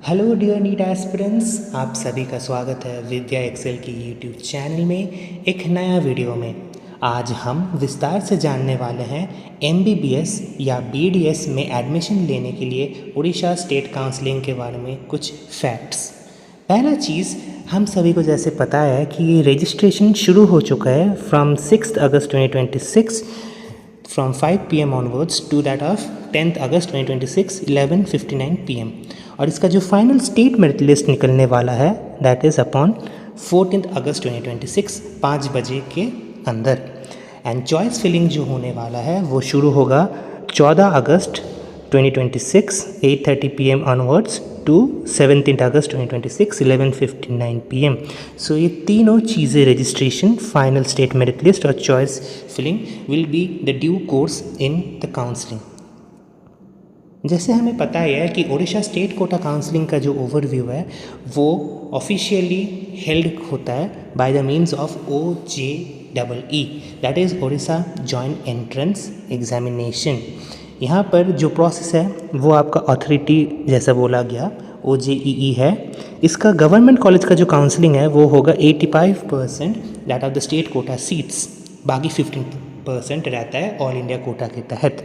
Hello dear NEET aspirants, आप सभी का स्वागत है विद्या एक्सेल की यूट्यूब चैनल में एक नया वीडियो में। आज हम विस्तार से जानने वाले हैं एमबीबीएस या बीडीएस में एडमिशन लेने के लिए उड़ीसा स्टेट काउंसलिंग के बारे में कुछ फैक्ट्स। पहला चीज़, हम सभी को जैसे पता है कि रजिस्ट्रेशन शुरू हो चुका है from 6 August 2026 from 5 PM onwards to that of 10th August 2026 11:59 PM। और इसका जो फाइनल स्टेट मेरिट लिस्ट निकलने वाला है दैट इज़ अपॉन 14th अगस्त 2026 5 बजे के अंदर। एंड चॉइस फिलिंग जो होने वाला है वो शुरू होगा 14 अगस्त 2026 8:30 PM onwards to 17th August 2026 11:59 PM। सो ये तीनों चीज़ें registration, final state merit list और choice filling will be the due course in the counselling. जैसे हमें पता है कि उड़ीसा स्टेट कोटा काउंसलिंग का जो ओवरव्यू है वो ऑफिशियली हेल्ड होता है by the means of OJEE, that is Orissa joint entrance examination. यहाँ पर जो प्रोसेस है वो आपका अथॉरिटी जैसा बोला गया OJEE है। इसका गवर्नमेंट कॉलेज का जो काउंसलिंग है वो होगा 85% that of the state quota seats, बाकी 15% रहता है ऑल इंडिया कोटा के तहत।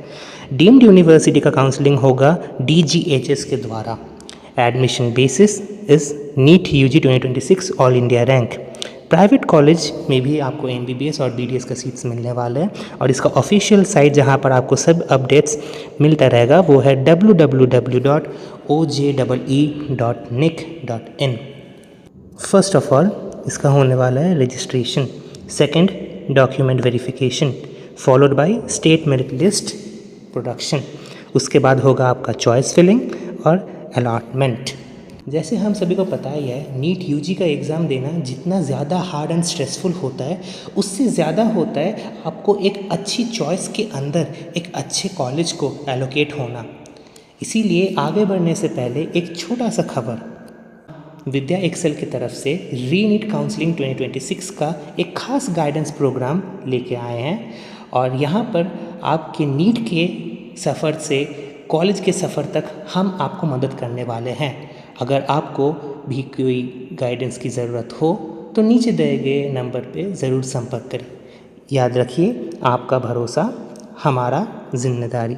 डीम्ड यूनिवर्सिटी का काउंसलिंग होगा DGHS के द्वारा। Admission basis is NEET UG 2026 all India rank. Private college में भी आपको MBBS और BDS का सीट्स मिलने वाले हैं और इसका ऑफिशियल साइट जहां पर आपको सब अपडेट्स मिलता रहेगा वो है www.ojee.nic.in। फर्स्ट ऑफ ऑल इसका होने वाला है registration, second document verification, followed by state merit list production. उसके बाद होगा आपका चॉइस फिलिंग और अलॉटमेंट। जैसे हम सभी को पता ही है नीट UG का एग्ज़ाम देना जितना ज़्यादा हार्ड एंड स्ट्रेसफुल होता है उससे ज़्यादा होता है आपको एक अच्छी चॉइस के अंदर एक अच्छे कॉलेज को एलोकेट होना। इसीलिए आगे बढ़ने से पहले एक छोटा सा खबर, विद्या एक्सेल की तरफ से री नीट काउंसलिंग 2026 का एक खास गाइडेंस प्रोग्राम लेके आए हैं और यहाँ पर आपके नीट के सफ़र से कॉलेज के सफ़र तक हम आपको मदद करने वाले हैं। अगर आपको भी कोई गाइडेंस की ज़रूरत हो तो नीचे दिए गए नंबर पे ज़रूर संपर्क करें। याद रखिए, आपका भरोसा हमारा जिम्मेदारी।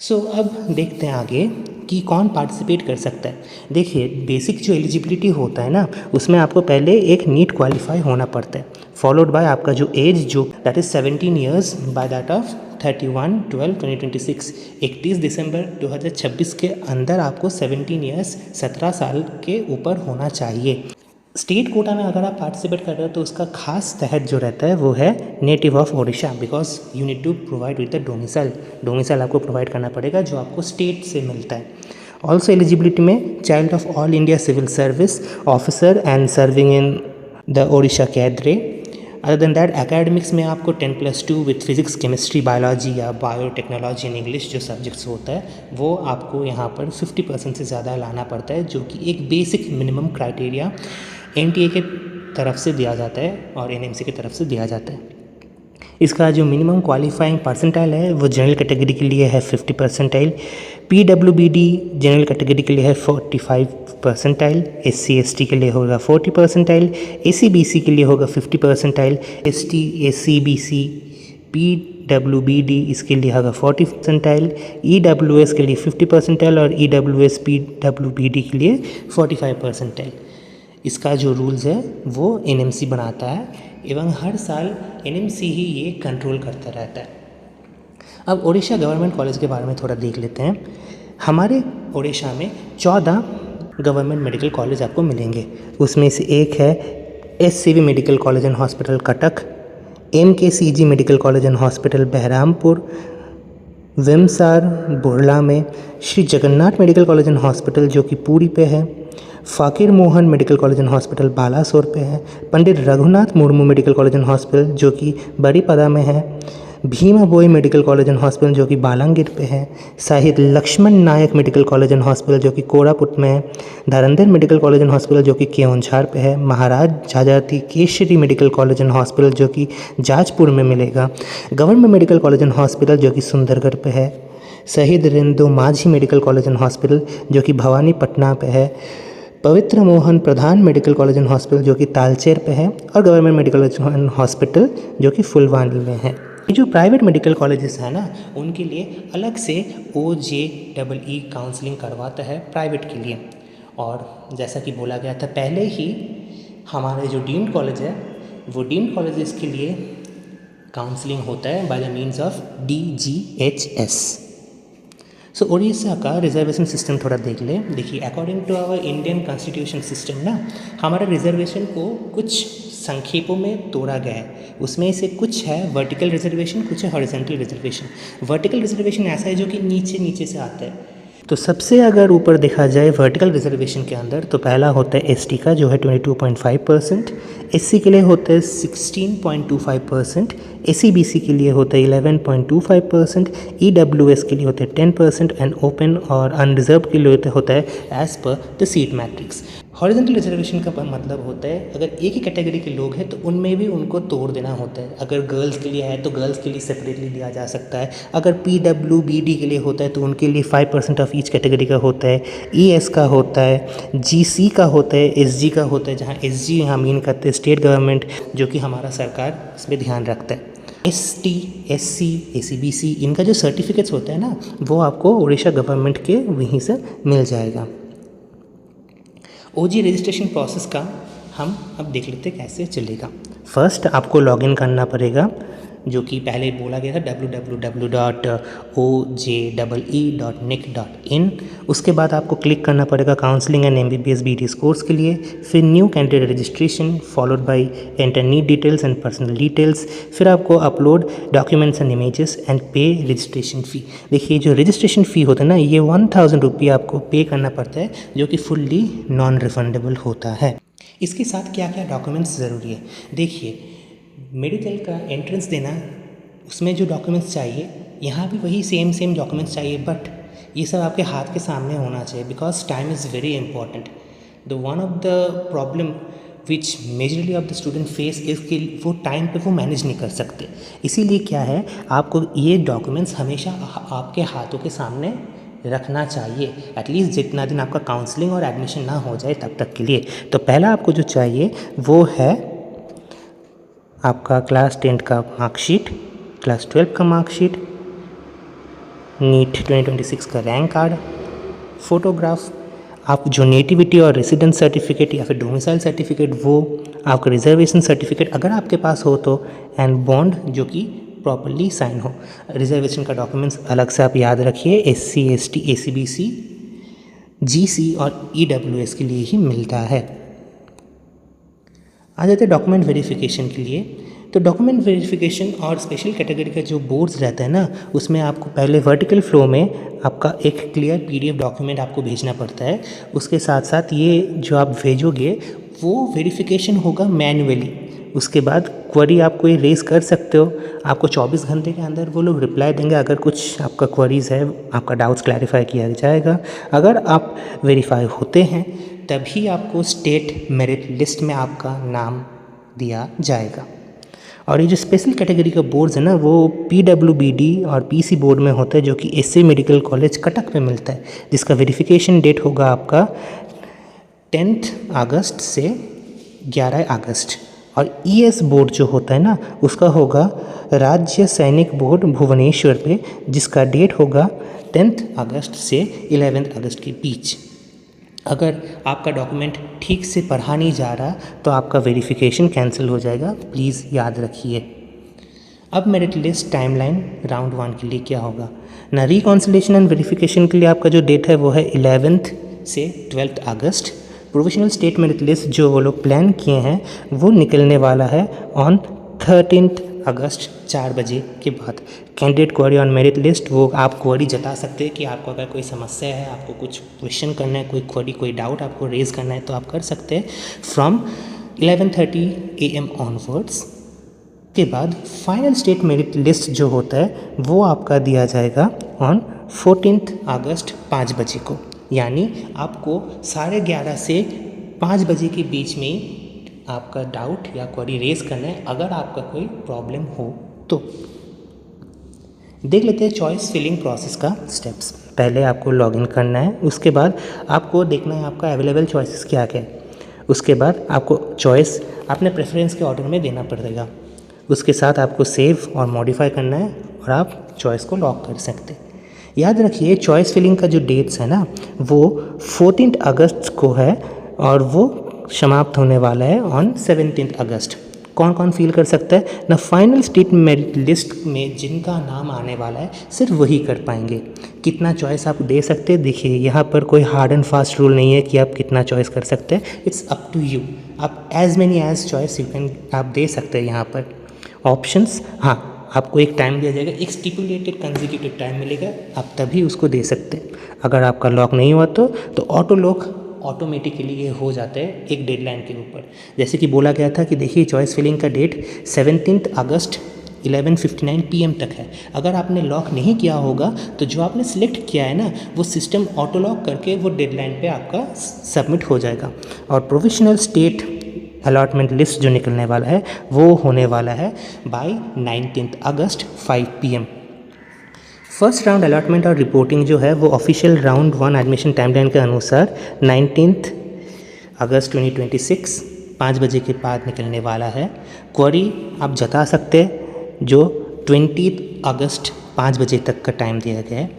अब देखते हैं आगे कि कौन पार्टिसिपेट कर सकता है। देखिए, बेसिक जो एलिजिबिलिटी होता है ना उसमें आपको पहले एक नीट क्वालिफाई होना पड़ता है, फॉलोड बाय आपका जो एज जो that is 17 years by that of 31/12/2026। 31 दिसंबर 2026 के अंदर आपको 17 ईयर्स 17 साल के ऊपर होना चाहिए। स्टेट कोटा में अगर आप पार्टिसिपेट कर रहे हो तो उसका खास तहत जो रहता है वो है native of Odisha, because you need to provide with the domicile आपको प्रोवाइड करना पड़ेगा जो आपको स्टेट से मिलता है। ऑल्सो एलिजिबिलिटी में child of all India civil service officer and serving in the Odisha cadre. Other than that academics में आपको 10+2 विथ फिजिक्स, केमिस्ट्री, बायोलॉजी या बायोटेक्नोलॉजी एंड इंग्लिश जो सब्जेक्ट्स होता है वो आपको यहाँ पर 50% से ज़्यादा लाना पड़ता है, जो कि एक बेसिक मिनिमम क्राइटेरिया NTA के तरफ से दिया जाता है और NMC की तरफ से दिया जाता है। इसका जो मिनिमम क्वालिफाइंग परसेंटाइल है वो जनरल कैटेगरी के लिए है 50 परसेंटाइल, PWBD जनरल कैटेगरी के लिए है 45 परसेंटाइल, SC/ST के लिए होगा 40 परसेंटाइल, AC/BC के लिए होगा 50 परसेंटाइल, ST SC/BC PWBD इसके लिए होगा 40 परसेंटाइल, EWS के लिए 50 परसेंटाइल और EWS PWBD के लिए 45 परसेंटाइल। इसका जो रूल्स है वो NMC बनाता है एवं हर साल NMC ही ये कंट्रोल करता रहता है। अब उड़ीसा गवर्नमेंट कॉलेज के बारे में थोड़ा देख लेते हैं। हमारे उड़ीसा में 14 गवर्नमेंट मेडिकल कॉलेज आपको मिलेंगे। उसमें से एक है SCV medical college and hospital Cuttack, MKCG medical college and hospital Berhampur, VIMSAR Burla में Shri Jagannath medical college and hospital जो कि पुरी पे है, Fakir Mohan medical college and hospital Balasore पे है, Pandit Raghunath Murmu medical college and hospital जो कि बड़ीपदा में है, भीमा बोई मेडिकल कॉलेज एंड हॉस्पिटल जो कि बालांगीर पे है, Shaheed Laxman Nayak medical college and hospital जो कि कोरापुट में है, Dharanidhar medical college and hospital जो कि केओंझार पे है, Maharaja Jajati Keshari medical college and hospital जो कि जाजपुर में मिलेगा, government medical college and hospital जो कि सुंदरगढ़ पे है, शहीद रेंदो माझी मेडिकल कॉलेज एंड हॉस्पिटल जो कि भवानी पटना पे है, पवित्र मोहन प्रधान मेडिकल कॉलेज एंड हॉस्पिटल जो कि तालचेर पे है, और government medical college and hospital जो कि फुलवानी में है। ये जो प्राइवेट मेडिकल कॉलेजेस हैं ना, उनके लिए अलग से OJEE काउंसलिंग करवाता है प्राइवेट के लिए। और जैसा कि बोला गया था पहले ही, हमारे जो डीम्ड कॉलेज है वो डीम्ड कॉलेजेस के लिए काउंसलिंग होता है by the means of DGHS। So Orissa का रिजर्वेशन सिस्टम थोड़ा देख ले। देखिए, according to our Indian constitution system ना, हमारा रिजर्वेशन को कुछ संक्षेपों में तोड़ा गया है। उसमें से कुछ है वर्टिकल रिजर्वेशन, कुछ है हॉरिजॉन्टल रिजर्वेशन। वर्टिकल रिजर्वेशन ऐसा है जो कि नीचे नीचे से आता है। तो सबसे अगर ऊपर देखा जाए वर्टिकल रिजर्वेशन के अंदर, तो पहला होता है ST का जो है 22.5%, SC के लिए होता है 16.25%, SCBC के लिए होता है 11.25%, EWS के लिए होता है 10% एंड ओपन और अनरिजर्व के लिए होता है as per the seat matrix. Horizontal reservation का मतलब होता है अगर एक ही कैटेगरी के लोग हैं तो उनमें भी उनको तोड़ देना होता है। अगर गर्ल्स के लिए है तो गर्ल्स के लिए सेपरेटली लिया जा सकता है। अगर PWBD के लिए होता है तो उनके लिए 5% ऑफ ईच कैटेगरी का होता है। ES का होता है, GC का होता है, SG का होता है, जहाँ SG यहाँ मीन करते हैं स्टेट गवर्नमेंट, जो कि हमारा सरकार इसमें ध्यान रखता है। ST, SC, ACBC इनका जो सर्टिफिकेट्स होता है ना, वो आपको उड़ीसा गवर्नमेंट के वहीं से मिल जाएगा। OG रजिस्ट्रेशन प्रोसेस का हम अब देख लेते हैं कैसे चलेगा। फर्स्ट आपको लॉगिन करना पड़ेगा, जो कि पहले बोला गया था www.ojee.nic.in। उसके बाद आपको क्लिक करना पड़ेगा counselling and MBBS BDS course के लिए, फिर new candidate registration followed by enter need details and personal details, फिर आपको upload documents and images and पे रजिस्ट्रेशन फ़ी। देखिए, जो रजिस्ट्रेशन फ़ी होता है ना, ये 1000 रुपये आपको पे करना पड़ता है, जो कि फुल्ली नॉन रिफंडेबल होता है। इसके साथ क्या क्या डॉक्यूमेंट्स ज़रूरी है, देखिए, मेडिकल का एंट्रेंस देना, उसमें जो डॉक्यूमेंट्स चाहिए, यहाँ भी वही सेम डॉक्यूमेंट्स चाहिए, बट ये सब आपके हाथ के सामने होना चाहिए, because time is very important. The one of the problem which majorly of the student face is कि वो टाइम पे वो मैनेज नहीं कर सकते। इसीलिए क्या है, आपको ये डॉक्यूमेंट्स हमेशा आपके हाथों के सामने रखना चाहिए, एटलीस्ट जितना दिन आपका काउंसलिंग और एडमिशन ना हो जाए तब तक के लिए। तो पहला आपको जो चाहिए वो है आपका क्लास 10 का मार्कशीट, क्लास 12 का मार्कशीट, नीट 2026 का रैंक कार्ड, फोटोग्राफ, आप जो नेटिविटी और रेसिडेंस सर्टिफिकेट या फिर डोमिसाइल सर्टिफिकेट वो, आपका रिजर्वेशन सर्टिफिकेट अगर आपके पास हो तो, एंड बॉन्ड जो कि प्रॉपर्ली साइन हो। रिजर्वेशन का डॉक्यूमेंट्स अलग से आप याद रखिए, SC, ST, ACBC, GC और EWS के लिए ही मिलता है। आ जाते हैं डॉक्यूमेंट वेरिफिकेशन के लिए। तो डॉक्यूमेंट वेरिफिकेशन और स्पेशल कैटेगरी का जो बोर्ड्स रहता है ना, उसमें आपको पहले वर्टिकल फ्लो में आपका एक क्लियर PDF डॉक्यूमेंट आपको भेजना पड़ता है। उसके साथ साथ ये जो आप भेजोगे वो वेरिफिकेशन होगा मैन्युअली। उसके बाद क्वेरी आप कोई रेज कर सकते हो, आपको 24 घंटे के अंदर वो लोग रिप्लाई देंगे। अगर कुछ आपका क्वेरीज़ है, आपका डाउट्स क्लैरिफाई किया जाएगा। अगर आप वेरीफाई होते हैं तभी आपको स्टेट मेरिट लिस्ट में आपका नाम दिया जाएगा। और ये जो स्पेशल कैटेगरी का बोर्ड्स है ना, वो PWBD और PC बोर्ड में होता है, जो कि SA मेडिकल कॉलेज कटक में मिलता है, जिसका वेरिफिकेशन डेट होगा आपका 10 अगस्त से 11 अगस्त। और ES बोर्ड जो होता है ना, उसका होगा राज्य सैनिक बोर्ड भुवनेश्वर पे, जिसका डेट होगा 10 अगस्त से 11 अगस्त के बीच। अगर आपका डॉक्यूमेंट ठीक से पढ़ा नहीं जा रहा तो आपका वेरिफिकेशन कैंसिल हो जाएगा, प्लीज़ याद रखिए। अब मेरिट लिस्ट टाइमलाइन राउंड 1 के लिए क्या होगा ना, रिकॉन्सिलेशन एंड वेरिफिकेशन के लिए आपका जो डेट है वो है 11 से 12 अगस्त। प्रोविजनल स्टेट मेरिट लिस्ट जो वो लोग प्लान किए हैं वो निकलने वाला है ऑन 13 अगस्त 4 बजे के बाद। Candidate query on merit list, वो आप क्वेरी जता सकते हैं कि आपको अगर कोई समस्या है, आपको कुछ क्वेश्चन करना है, कोई क्वेरी, कोई डाउट आपको रेज करना है तो आप कर सकते हैं फ्रॉम 11:30 AM ऑनवर्ड्स। के बाद फाइनल स्टेट मेरिट लिस्ट जो होता है वो आपका दिया जाएगा ऑन 14 अगस्त 5 बजे को। यानी आपको 11:30 से 5 बजे के बीच में आपका डाउट या क्वेरी रेज करना है, अगर आपका कोई प्रॉब्लम हो तो। देख लेते हैं चॉइस फिलिंग प्रोसेस का स्टेप्स। पहले आपको लॉगिन करना है, उसके बाद आपको देखना है आपका अवेलेबल चॉइसेस क्या क्या है। उसके बाद आपको चॉइस अपने प्रेफरेंस के ऑर्डर में देना पड़ेगा। उसके साथ आपको सेव और मॉडिफाई करना है और आप चॉइस को लॉक कर सकते हैं। याद रखिए चॉइस फिलिंग का जो डेट्स है ना वो 14 अगस्त को है और वो समाप्त होने वाला है ऑन 17 अगस्त। कौन कौन फिल कर सकता है ना, फाइनल स्टेट मेरिट लिस्ट में जिनका नाम आने वाला है सिर्फ वही कर पाएंगे। कितना चॉइस आप दे सकते हैं, देखिए यहाँ पर कोई हार्ड एंड फास्ट रूल नहीं है कि आप कितना चॉइस कर सकते हैं, इट्स अप टू यू। आप as many as choice you can आप दे सकते हैं। यहाँ पर ऑप्शंस, हाँ आपको एक टाइम दिया जाएगा, एक स्टिपुलेटेड कंसेक्यूटिव टाइम मिलेगा, आप तभी उसको दे सकते हैं। अगर आपका लॉक नहीं हुआ तो ऑटो लॉक ऑटोमेटिकली ये हो जाता है एक डेडलाइन के ऊपर। जैसे कि बोला गया था कि देखिए चॉइस फिलिंग का डेट 17 अगस्त 11:59 PM तक है। अगर आपने लॉक नहीं किया होगा तो जो आपने सिलेक्ट किया है ना वो सिस्टम ऑटो लॉक करके वो डेडलाइन पे आपका सबमिट हो जाएगा। और प्रोविजनल स्टेट अलॉटमेंट लिस्ट जो निकलने वाला है वो होने वाला है बाय 19 अगस्त 5 PM। फर्स्ट राउंड अलॉटमेंट और रिपोर्टिंग जो है वो ऑफिशियल राउंड 1 एडमिशन टाइमलाइन के अनुसार 19 अगस्त 2026 5 बजे के बाद निकलने वाला है। क्वेरी आप जता सकते हैं जो 20 अगस्त 5 बजे तक का टाइम दिया गया है।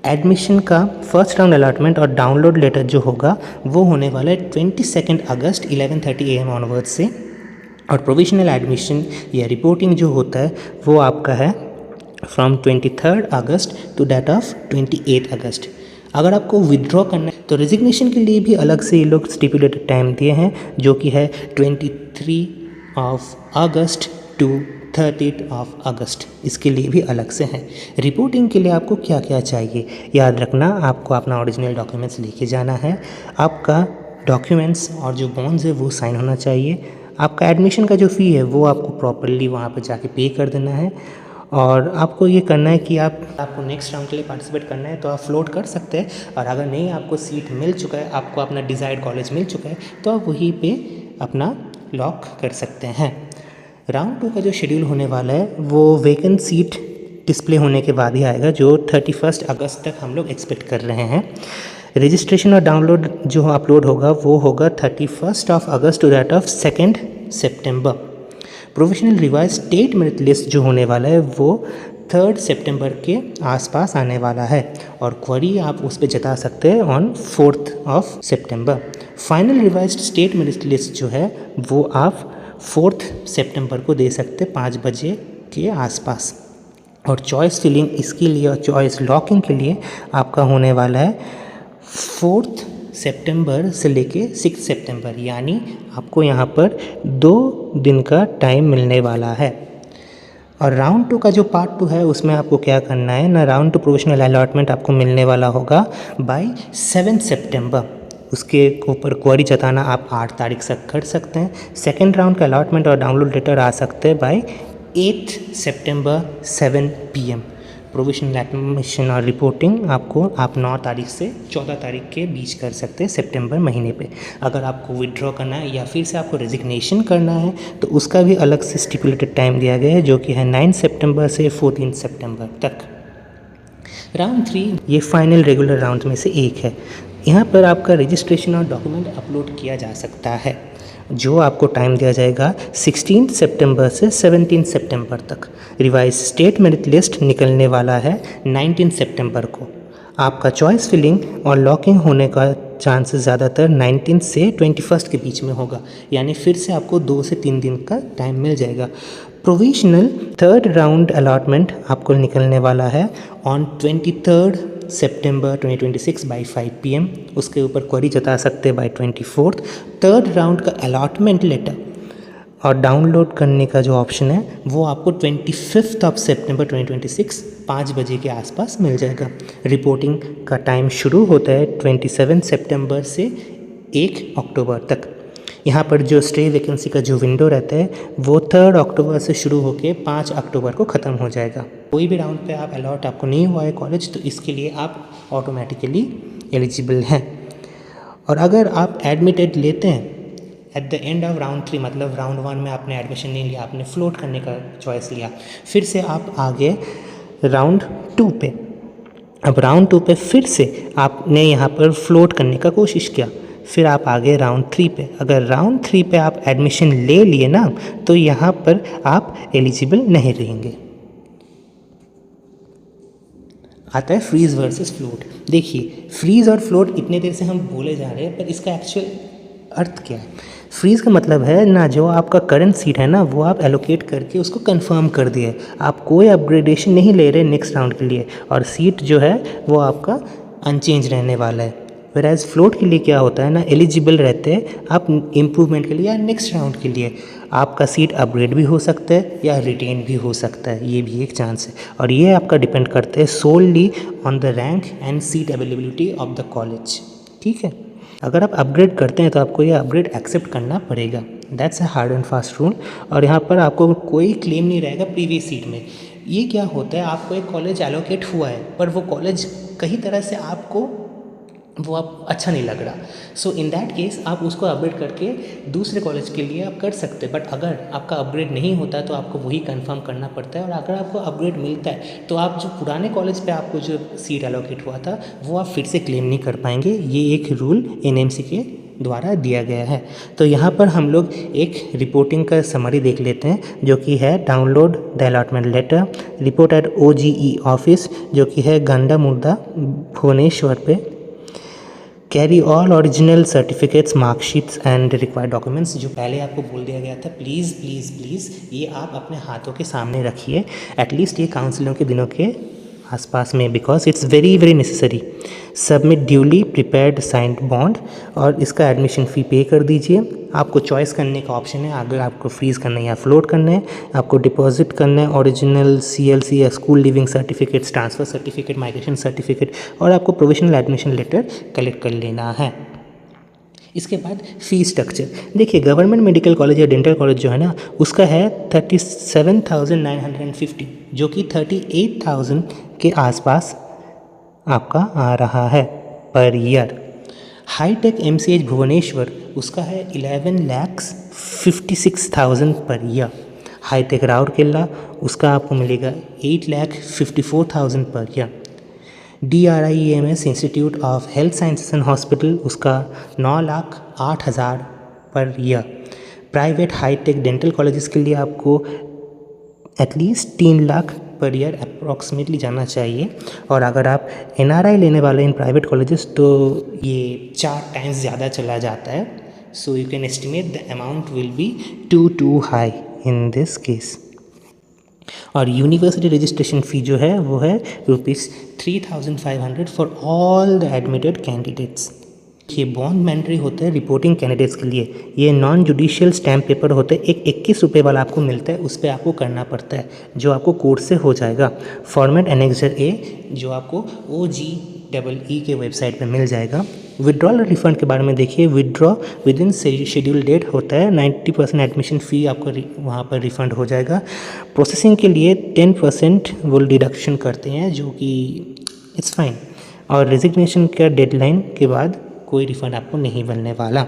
एडमिशन का फर्स्ट राउंड अलॉटमेंट और डाउनलोड लेटर जो होगा वो होने वाला है 22 अगस्त 11:30 AM ऑनवर्ड से। और प्रोविजनल एडमिशन या रिपोर्टिंग जो होता है वो आपका है from 23 August to that of 28 August. अगर आपको विदड्रॉ करना है तो रेजिग्नेशन के लिए भी अलग से ये लोग स्टिपुलेटेड टाइम दिए हैं जो कि है 23 अगस्त टू 30 अगस्त, इसके लिए भी अलग से हैं। रिपोर्टिंग के लिए आपको क्या क्या चाहिए याद रखना, आपको अपना ओरिजिनल डॉक्यूमेंट्स लेके जाना है, आपका डॉक्यूमेंट्स और जो बॉन्ड्स है वो साइन होना चाहिए, आपका एडमिशन का जो फ़ी है वो आपको प्रॉपरली वहाँ पर जाके पे कर देना है। और आपको ये करना है कि आपको नेक्स्ट राउंड के लिए पार्टिसिपेट करना है तो आप फ्लोट कर सकते हैं, और अगर नहीं आपको सीट मिल चुका है, आपको अपना डिज़ायर्ड कॉलेज मिल चुका है तो आप वहीं पे अपना लॉक कर सकते हैं। राउंड 2 का जो शेड्यूल होने वाला है वो वेकेंट सीट डिस्प्ले होने के बाद ही आएगा जो 31 अगस्त तक हम लोग एक्सपेक्ट कर रहे हैं। रजिस्ट्रेशन और डाउनलोड जो अपलोड होगा वो होगा 31 अगस्त टू दैट ऑफ 2 सितंबर। Provisional revise state merit list जो होने वाला है वो 3 सितंबर के आसपास आने वाला है, और क्वेरी आप उस पर जता सकते हैं on 4 September. Final revised state merit list जो है वो आप 4 सितंबर को दे सकते 5 बजे के आसपास। और चॉइस फिलिंग इसके लिए और चॉइस लॉकिंग के लिए आपका होने वाला है 4 सितंबर से लेके 6 सितंबर, यानी आपको यहाँ पर 2 दिन का टाइम मिलने वाला है। और राउंड 2 का जो पार्ट 2 है उसमें आपको क्या करना है ना, राउंड 2 प्रोविजनल अलॉटमेंट आपको मिलने वाला होगा बाय 7 सितंबर। उसके ऊपर क्वेरी जताना आप 8 तारीख तक कर सकते हैं। सेकेंड राउंड का अलॉटमेंट और डाउनलोड लेटर आ सकते हैं बाय 8 सितंबर 7 PM। प्रोविजनल एडमिशन और रिपोर्टिंग आप 9 तारीख से 14 तारीख के बीच कर सकते हैं सितंबर महीने पे। अगर आपको विड्रॉ करना है या फिर से आपको रेजिग्नेशन करना है तो उसका भी अलग से स्टिपुलेटेड टाइम दिया गया है जो कि है 9 सितंबर से 14 सितंबर तक। राउंड 3 ये फाइनल रेगुलर राउंड में से एक है। यहाँ पर आपका रजिस्ट्रेशन और डॉक्यूमेंट अपलोड किया जा सकता है, जो आपको टाइम दिया जाएगा 16 सितंबर से 17 सितंबर तक। रिवाइज स्टेट मेरिट लिस्ट निकलने वाला है 19 सितंबर को। आपका चॉइस फिलिंग और लॉकिंग होने का चांसेस ज़्यादातर 19 से 21 के बीच में होगा, यानी फिर से आपको 2 से 3 दिन का टाइम मिल जाएगा। प्रोविजनल 3rd राउंड अलॉटमेंट आपको निकलने वाला है ऑन 23 सितंबर 2026 बाय 5 PM। उसके ऊपर क्वेरी जता सकते हैं बाय 24। 3rd राउंड का अलॉटमेंट लेटर और डाउनलोड करने का जो ऑप्शन है वो आपको 25 सितंबर 2026 5 बजे के आसपास मिल जाएगा। रिपोर्टिंग का टाइम शुरू होता है 27 सितंबर से 1 अक्टूबर तक। यहाँ पर जो स्टे वैकेंसी का जो विंडो रहता है वो 3 अक्टूबर से शुरू होकर 5 अक्टूबर को ख़त्म हो जाएगा। कोई भी राउंड पे आप अलॉट आपको नहीं हुआ है कॉलेज तो इसके लिए आप ऑटोमेटिकली एलिजिबल हैं। और अगर आप एडमिटेड लेते हैं at the end of round 3, मतलब राउंड 1 में आपने एडमिशन नहीं लिया, आपने फ्लोट करने का चॉइस लिया, फिर से आप आगे राउंड 2 पे। अब राउंड 2 पे फिर से आपने यहाँ पर फ्लोट करने का कोशिश किया, फिर आप आ गए राउंड 3 पे। अगर राउंड 3 पे आप एडमिशन ले लिए ना, तो यहाँ पर आप एलिजिबल नहीं रहेंगे। आता है फ्रीज वर्सेस फ्लोट। देखिए, फ्रीज और फ्लोट इतने देर से हम बोले जा रहे हैं, पर इसका एक्चुअल अर्थ क्या है? फ्रीज का मतलब है ना, जो आपका करंट सीट है ना, वो आप एलोकेट करके उसको कंफर्म कर दिए, आप कोई अपग्रेडेशन नहीं ले रहे नेक्स्ट राउंड के लिए, और सीट जो है वो आपका अनचेंज रहने वाला है। फिर एज फ्लोट के लिए क्या होता है ना, एलिजिबल रहते हैं आप इम्प्रूवमेंट के लिए या नेक्स्ट राउंड के लिए। आपका सीट अपग्रेड भी हो सकता है या रिटेन भी हो सकता है, ये भी एक चांस है। और ये आपका डिपेंड करता है solely on the rank and seat availability of the college. ठीक है, अगर आप अपग्रेड करते हैं तो आपको ये अपग्रेड एक्सेप्ट करना पड़ेगा, that's a hard and fast rule. और यहाँ पर आपको कोई क्लेम नहीं रहेगा प्रीवियस सीट में। ये क्या होता है, आपको एक कॉलेज एलोकेट हुआ है, पर वो कॉलेज कई तरह से आपको वो आप अच्छा नहीं लग रहा, सो इन दैट केस आप उसको अपग्रेड करके दूसरे कॉलेज के लिए आप कर सकते हैं। बट अगर आपका अपग्रेड नहीं होता तो आपको वही कंफर्म करना पड़ता है। और अगर आपको अपग्रेड मिलता है तो आप जो पुराने कॉलेज पे आपको जो सीट एलोकेट हुआ था वो आप फिर से क्लेम नहीं कर पाएंगे। ये एक रूल एनएमसी के द्वारा दिया गया है। तो यहाँ पर हम लोग एक रिपोर्टिंग का समरी देख लेते हैं, जो कि है download the allotment letter, report at OGE office, जो कि है गंडा मुर्दा भुवनेश्वर पे, carry all original certificates, marksheets and required documents. जो पहले आपको बोल दिया गया था, प्लीज़ प्लीज़ प्लीज़ ये आप अपने हाथों के सामने रखिए, एटलीस्ट ये काउंसलिंग के दिनों के आसपास में, because it's very very necessary. Submit duly prepared signed bond, और इसका एडमिशन फ़ी पे कर दीजिए। आपको चॉइस करने का ऑप्शन है, अगर आपको फ्रीज़ करना है या फ्लोट करना है। आपको डिपॉजिट करना है ओरिजिनल CLC या school living certificates, transfer certificate, migration certificate, और आपको प्रोविजनल एडमिशन लेटर कलेक्ट कर लेना है। इसके बाद फ़ी स्ट्रक्चर देखिए, गवर्नमेंट मेडिकल कॉलेज या डेंटल कॉलेज जो है ना, उसका है 37,950, जो कि 38,000 के आसपास आपका आ रहा है per year. Hi tech MCH Bhubaneswar, उसका है 11,56,000 पर ईयर। हाईटेक राउरकेला, उसका आपको मिलेगा 8,54,000 per year. DRIEMS institute of health sciences and hospital, उसका 9,08,000 per year. Private hi-tech dental colleges के लिए आपको at least 3 lakh per year approximately जाना चाहिए। और अगर आप NRI लेने वाले इन प्राइवेट कॉलेजेस तो ये 4 टाइम्स ज़्यादा चला जाता है। So you can estimate the amount will be too high in this case. और यूनिवर्सिटी रजिस्ट्रेशन फ़ी जो है वो है ₹3,500 for all the admitted candidates. ये बॉन्ड मैंडेटरी होता है रिपोर्टिंग कैंडिडेट्स के लिए। ये नॉन जुडिशियल स्टैम्प पेपर होते हैं, एक 21 रुपये वाला आपको मिलता है, उस पर आपको करना पड़ता है, जो आपको कोर्ट से हो जाएगा। फॉर्मेट एनेक्सर A, जो आपको OGEE के वेबसाइट पे मिल जाएगा। विड्रॉल रिफंड के बारे में देखिए, withdraw within schedule date होता है, 90% एडमिशन फ़ी आपको वहाँ पर रिफ़ंड हो जाएगा। प्रोसेसिंग के लिए 10% वो डिडक्शन करते हैं, जो कि इट्स फाइन। और रेजिग्नेशन का डेडलाइन के बाद कोई रिफ़ंड आपको नहीं मिलने वाला।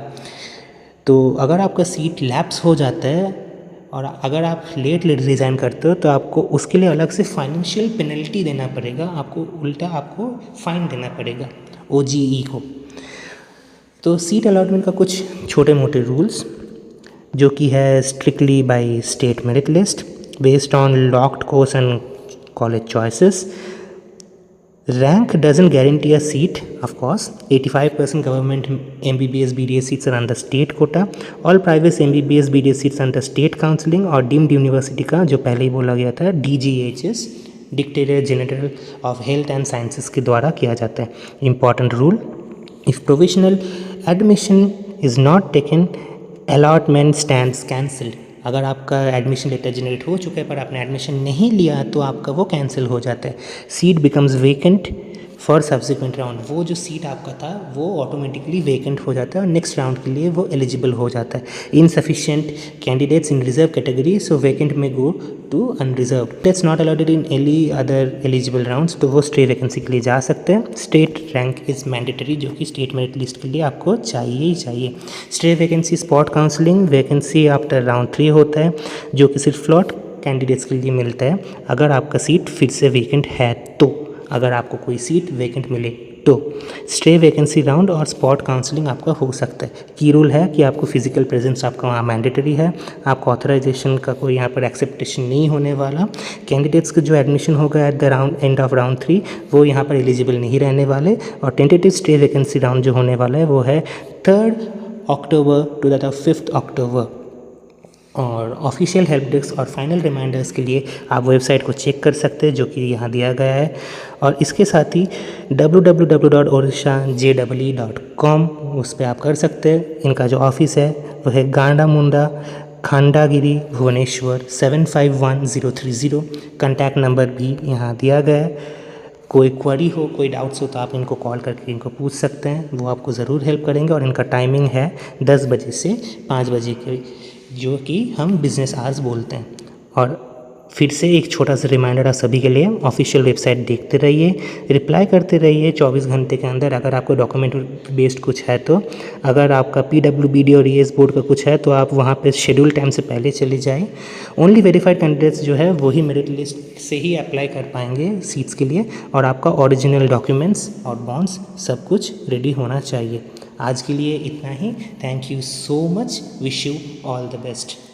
तो अगर आपका सीट लैप्स हो जाता है और अगर आप लेट रिज़ाइन करते हो तो आपको उसके लिए अलग से फाइनेंशियल पेनल्टी देना पड़ेगा, आपको उल्टा आपको फ़ाइन देना पड़ेगा OGE को। तो सीट अलॉटमेंट का कुछ छोटे मोटे रूल्स, जो कि है strictly by state merit list based on locked course and college choices. Rank doesn't guarantee a seat, of course. 85% government MBBS BDS seats are under state quota. All private MBBS BDS seats under state counseling और deemed university का जो पहले ही बोला गया था DGHS, Dictator General of Health and Sciences के द्वारा किया जाता है। Important rule: if provisional admission is not taken, allotment stands cancelled. अगर आपका एडमिशन लेटर जनरेट हो चुका है पर आपने एडमिशन नहीं लिया तो आपका वो कैंसिल हो जाता है। Seat becomes vacant for subsequent round, वो जो सीट आपका था वो ऑटोमेटिकली वेकेंट हो जाता है और नेक्स्ट राउंड के लिए वो एलिजिबल हो जाता है। Insufficient candidates in reserve category, so vacant में go to unreserve. That's not allowed in any other eligible rounds, तो वो स्टे वैकेंसी के लिए जा सकते हैं। स्टेट रैंक इज़ मैंडेटरी, जो कि स्टेट मेरिट लिस्ट के लिए आपको चाहिए ही चाहिए। Stay vacancy spot counselling vacancy after round 3 होता है, जो कि सिर्फ कैंडिडेट्स के लिए मिलता है अगर आपका सीट फिर से वैकेंट है तो, अगर आपको कोई सीट वैकेंट मिले तो स्टे वैकेंसी राउंड और स्पॉट काउंसलिंग आपका हो सकता है। की रूल है कि आपको फिजिकल प्रेजेंस आपका वहाँ मैंडेटरी है, आपका ऑथराइजेशन का कोई यहाँ पर एक्सेप्टेशन नहीं होने वाला। कैंडिडेट्स का जो एडमिशन होगा at the end of round 3 वो यहाँ पर एलिजिबल नहीं रहने वाले। और टेंटेटिव स्टे वैकेंसी राउंड जो होने वाला है वो है 3 अक्टूबर टू द 5 अक्टूबर। और ऑफिशियल हेल्प डेस्क और फाइनल रिमाइंडर्स के लिए आप वेबसाइट को चेक कर सकते हैं जो कि यहाँ दिया गया है। और इसके साथ ही www.orishajee.com उस पर आप कर सकते हैं। इनका जो ऑफिस है वो है गांडा मुंडा खंडागिरी भुवनेश्वर 751030। कॉन्टैक्ट नंबर भी यहाँ दिया गया है। कोई क्वेरी हो, कोई डाउट्स हो तो आप इनको कॉल करके इनको पूछ सकते हैं, वो आपको ज़रूर हेल्प करेंगे। और इनका टाइमिंग है 10 बजे से 5 बजे के, जो कि हम बिज़नेस आवर्स बोलते हैं। और फिर से एक छोटा सा रिमाइंडर आप सभी के लिए, ऑफिशियल वेबसाइट देखते रहिए, रिप्लाई करते रहिए 24 घंटे के अंदर अगर आपको डॉक्यूमेंट बेस्ड कुछ है तो। अगर आपका PWBD और ES बोर्ड का कुछ है तो आप वहाँ पे शेड्यूल टाइम से पहले चले जाएं। ओनली वेरीफाइड कैंडिडेट्स जो है वही मेरिट लिस्ट से ही अप्लाई कर पाएंगे सीट्स के लिए। और आपका ओरिजिनल डॉक्यूमेंट्स और बॉन्ड्स सब कुछ रेडी होना चाहिए। आज के लिए इतना ही। Thank you so much. Wish you all the best.